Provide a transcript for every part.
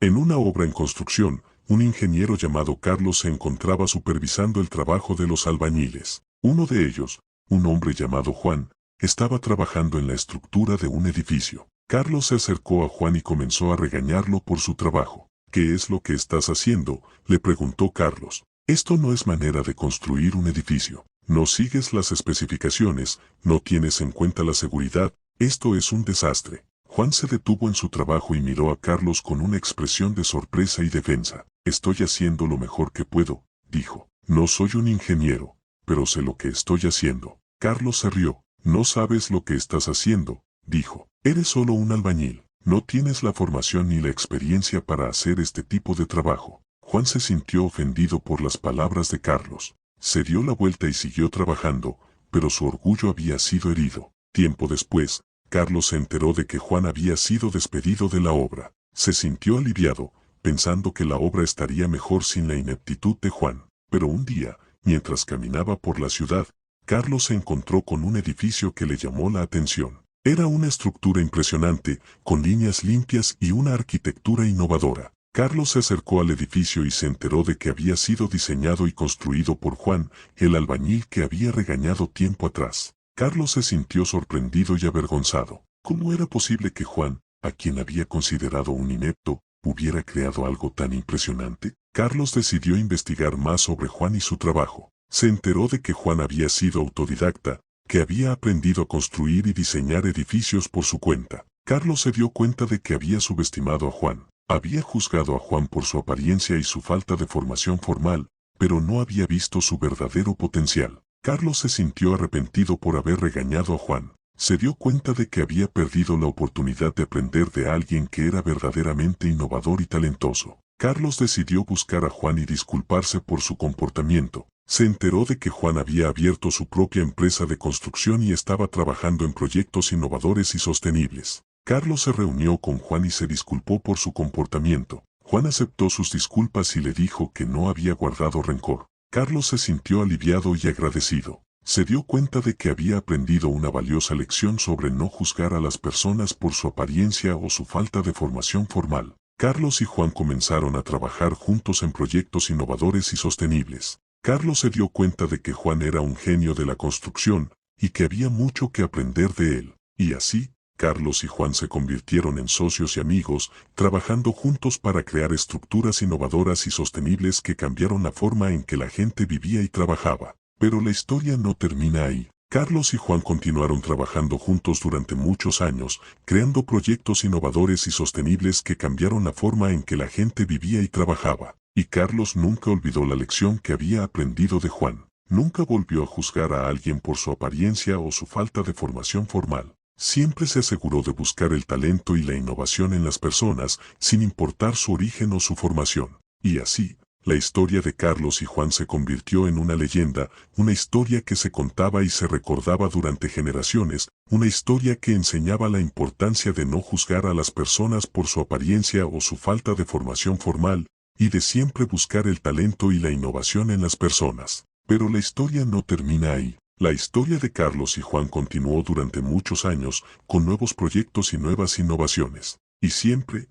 En una obra en construcción, un ingeniero llamado Carlos se encontraba supervisando el trabajo de los albañiles. Uno de ellos, un hombre llamado Juan, estaba trabajando en la estructura de un edificio. Carlos se acercó a Juan y comenzó a regañarlo por su trabajo. ¿Qué es lo que estás haciendo?, le preguntó Carlos. Esto no es manera de construir un edificio. No sigues las especificaciones, no tienes en cuenta la seguridad, esto es un desastre. Juan se detuvo en su trabajo y miró a Carlos con una expresión de sorpresa y defensa. Estoy haciendo lo mejor que puedo, dijo. No soy un ingeniero, pero sé lo que estoy haciendo. Carlos se rió. No sabes lo que estás haciendo, dijo. Eres solo un albañil. No tienes la formación ni la experiencia para hacer este tipo de trabajo. Juan se sintió ofendido por las palabras de Carlos. Se dio la vuelta y siguió trabajando, pero su orgullo había sido herido. Tiempo después, Carlos se enteró de que Juan había sido despedido de la obra. Se sintió aliviado, pensando que la obra estaría mejor sin la ineptitud de Juan. Pero un día, mientras caminaba por la ciudad, Carlos se encontró con un edificio que le llamó la atención. Era una estructura impresionante, con líneas limpias y una arquitectura innovadora. Carlos se acercó al edificio y se enteró de que había sido diseñado y construido por Juan, el albañil que había regañado tiempo atrás. Carlos se sintió sorprendido y avergonzado. ¿Cómo era posible que Juan, a quien había considerado un inepto, hubiera creado algo tan impresionante? Carlos decidió investigar más sobre Juan y su trabajo. Se enteró de que Juan había sido autodidacta, que había aprendido a construir y diseñar edificios por su cuenta. Carlos se dio cuenta de que había subestimado a Juan. Había juzgado a Juan por su apariencia y su falta de formación formal, pero no había visto su verdadero potencial. Carlos se sintió arrepentido por haber regañado a Juan. Se dio cuenta de que había perdido la oportunidad de aprender de alguien que era verdaderamente innovador y talentoso. Carlos decidió buscar a Juan y disculparse por su comportamiento. Se enteró de que Juan había abierto su propia empresa de construcción y estaba trabajando en proyectos innovadores y sostenibles. Carlos se reunió con Juan y se disculpó por su comportamiento. Juan aceptó sus disculpas y le dijo que no había guardado rencor. Carlos se sintió aliviado y agradecido. Se dio cuenta de que había aprendido una valiosa lección sobre no juzgar a las personas por su apariencia o su falta de formación formal. Carlos y Juan comenzaron a trabajar juntos en proyectos innovadores y sostenibles. Carlos se dio cuenta de que Juan era un genio de la construcción y que había mucho que aprender de él. Y así, Carlos y Juan se convirtieron en socios y amigos, trabajando juntos para crear estructuras innovadoras y sostenibles que cambiaron la forma en que la gente vivía y trabajaba. Pero la historia no termina ahí. Carlos y Juan continuaron trabajando juntos durante muchos años, creando proyectos innovadores y sostenibles que cambiaron la forma en que la gente vivía y trabajaba. Y Carlos nunca olvidó la lección que había aprendido de Juan. Nunca volvió a juzgar a alguien por su apariencia o su falta de formación formal. Siempre se aseguró de buscar el talento y la innovación en las personas, sin importar su origen o su formación. Y así, la historia de Carlos y Juan se convirtió en una leyenda, una historia que se contaba y se recordaba durante generaciones, una historia que enseñaba la importancia de no juzgar a las personas por su apariencia o su falta de formación formal, y de siempre buscar el talento y la innovación en las personas. Pero la historia no termina ahí. La historia de Carlos y Juan continuó durante muchos años, con nuevos proyectos y nuevas innovaciones. Y siempre,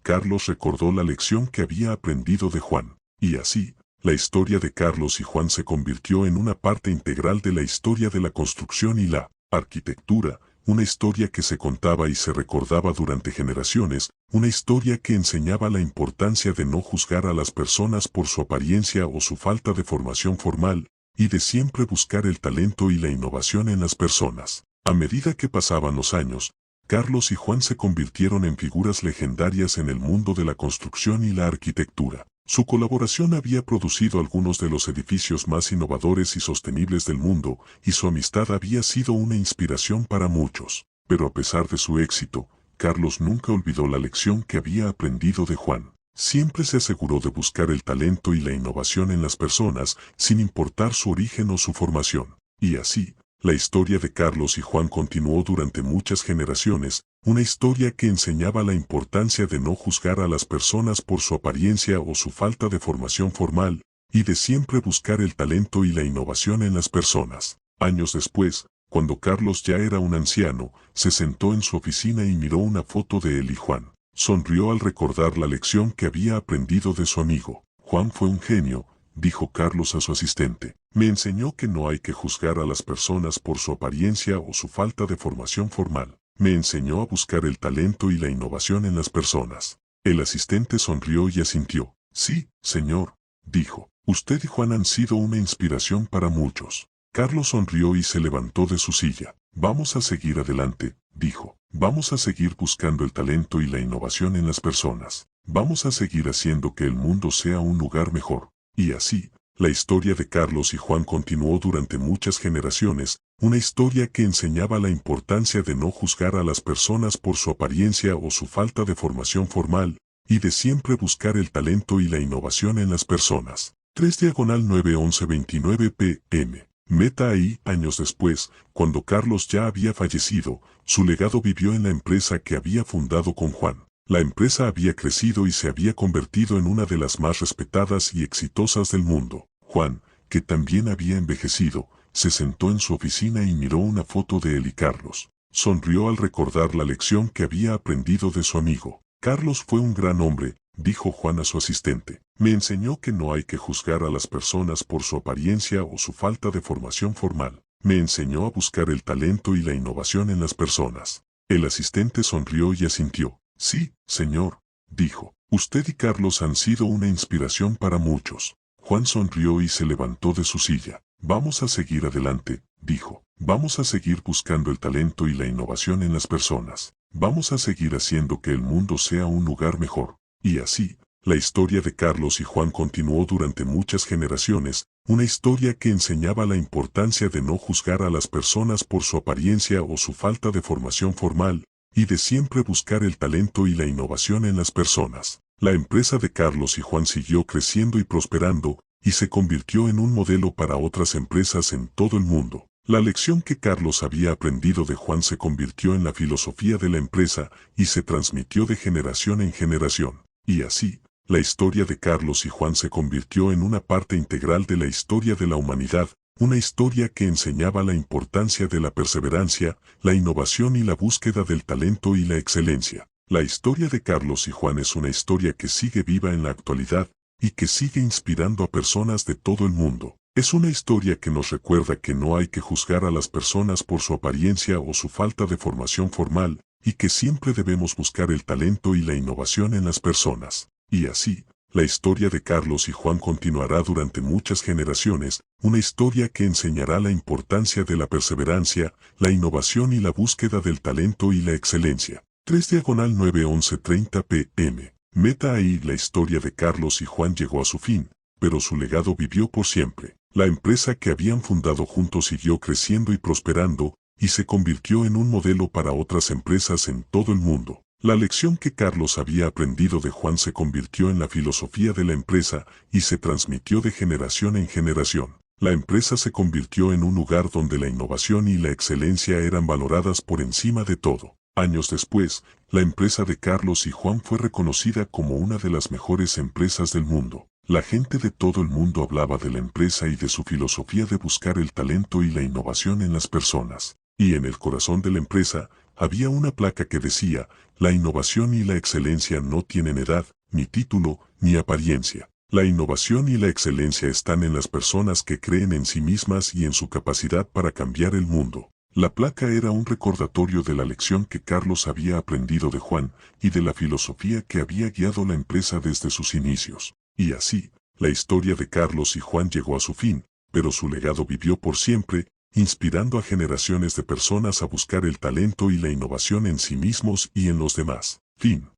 Carlos recordó la lección que había aprendido de Juan. Y así, la historia de Carlos y Juan se convirtió en una parte integral de la historia de la construcción y la arquitectura, una historia que se contaba y se recordaba durante generaciones, una historia que enseñaba la importancia de no juzgar a las personas por su apariencia o su falta de formación formal, y de siempre buscar el talento y la innovación en las personas. A medida que pasaban los años, Carlos y Juan se convirtieron en figuras legendarias en el mundo de la construcción y la arquitectura. Su colaboración había producido algunos de los edificios más innovadores y sostenibles del mundo, y su amistad había sido una inspiración para muchos. Pero a pesar de su éxito, Carlos nunca olvidó la lección que había aprendido de Juan. Siempre se aseguró de buscar el talento y la innovación en las personas, sin importar su origen o su formación. Y así, la historia de Carlos y Juan continuó durante muchas generaciones, una historia que enseñaba la importancia de no juzgar a las personas por su apariencia o su falta de formación formal, y de siempre buscar el talento y la innovación en las personas. Años después, cuando Carlos ya era un anciano, se sentó en su oficina y miró una foto de él y Juan. sonrió al recordar la lección que había aprendido de su amigo. Juan fue un genio, dijo Carlos a su asistente. Me enseñó que no hay que juzgar a las personas por su apariencia o su falta de formación formal. Me enseñó a buscar el talento y la innovación en las personas. El asistente sonrió y asintió. Sí, señor, dijo. Usted y Juan han sido una inspiración para muchos. Carlos sonrió y se levantó de su silla. Vamos a seguir adelante, dijo. Vamos a seguir buscando el talento y la innovación en las personas. Vamos a seguir haciendo que el mundo sea un lugar mejor. Y así, la historia de Carlos y Juan continuó durante muchas generaciones, una historia que enseñaba la importancia de no juzgar a las personas por su apariencia o su falta de formación formal, y de siempre buscar el talento y la innovación en las personas. 3/9/11:29 p.m. Meta ahí, años después, cuando Carlos ya había fallecido, su legado vivió en la empresa que había fundado con Juan. La empresa había crecido y se había convertido en una de las más respetadas y exitosas del mundo. Juan, que también había envejecido, se sentó en su oficina y miró una foto de él y Carlos. Sonrió al recordar la lección que había aprendido de su amigo. Carlos fue un gran hombre, dijo Juan a su asistente. Me enseñó que no hay que juzgar a las personas por su apariencia o su falta de formación formal. Me enseñó a buscar el talento y la innovación en las personas. El asistente sonrió y asintió. Sí, señor, dijo. Usted y Carlos han sido una inspiración para muchos. Juan sonrió y se levantó de su silla. Vamos a seguir adelante, dijo. Vamos a seguir buscando el talento y la innovación en las personas. Vamos a seguir haciendo que el mundo sea un lugar mejor. Y así, la historia de Carlos y Juan continuó durante muchas generaciones, una historia que enseñaba la importancia de no juzgar a las personas por su apariencia o su falta de formación formal, y de siempre buscar el talento y la innovación en las personas. La empresa de Carlos y Juan siguió creciendo y prosperando, y se convirtió en un modelo para otras empresas en todo el mundo. La lección que Carlos había aprendido de Juan se convirtió en la filosofía de la empresa y se transmitió de generación en generación. Y así, la historia de Carlos y Juan se convirtió en una parte integral de la historia de la humanidad, una historia que enseñaba la importancia de la perseverancia, la innovación y la búsqueda del talento y la excelencia. La historia de Carlos y Juan es una historia que sigue viva en la actualidad y que sigue inspirando a personas de todo el mundo. Es una historia que nos recuerda que no hay que juzgar a las personas por su apariencia o su falta de formación formal, y que siempre debemos buscar el talento y la innovación en las personas. Y así, la historia de Carlos y Juan continuará durante muchas generaciones, una historia que enseñará la importancia de la perseverancia, la innovación y la búsqueda del talento y la excelencia. 3/9/11:30 p.m. Meta ahí, la historia de Carlos y Juan llegó a su fin, pero su legado vivió por siempre. La empresa que habían fundado juntos siguió creciendo y prosperando, y se convirtió en un modelo para otras empresas en todo el mundo. La lección que Carlos había aprendido de Juan se convirtió en la filosofía de la empresa y se transmitió de generación en generación. La empresa se convirtió en un lugar donde la innovación y la excelencia eran valoradas por encima de todo. Años después, la empresa de Carlos y Juan fue reconocida como una de las mejores empresas del mundo. La gente de todo el mundo hablaba de la empresa y de su filosofía de buscar el talento y la innovación en las personas. Y en el corazón de la empresa, había una placa que decía, la innovación y la excelencia no tienen edad, ni título, ni apariencia. La innovación y la excelencia están en las personas que creen en sí mismas y en su capacidad para cambiar el mundo. La placa era un recordatorio de la lección que Carlos había aprendido de Juan y de la filosofía que había guiado la empresa desde sus inicios. Y así, la historia de Carlos y Juan llegó a su fin, pero su legado vivió por siempre, inspirando a generaciones de personas a buscar el talento y la innovación en sí mismos y en los demás. Fin.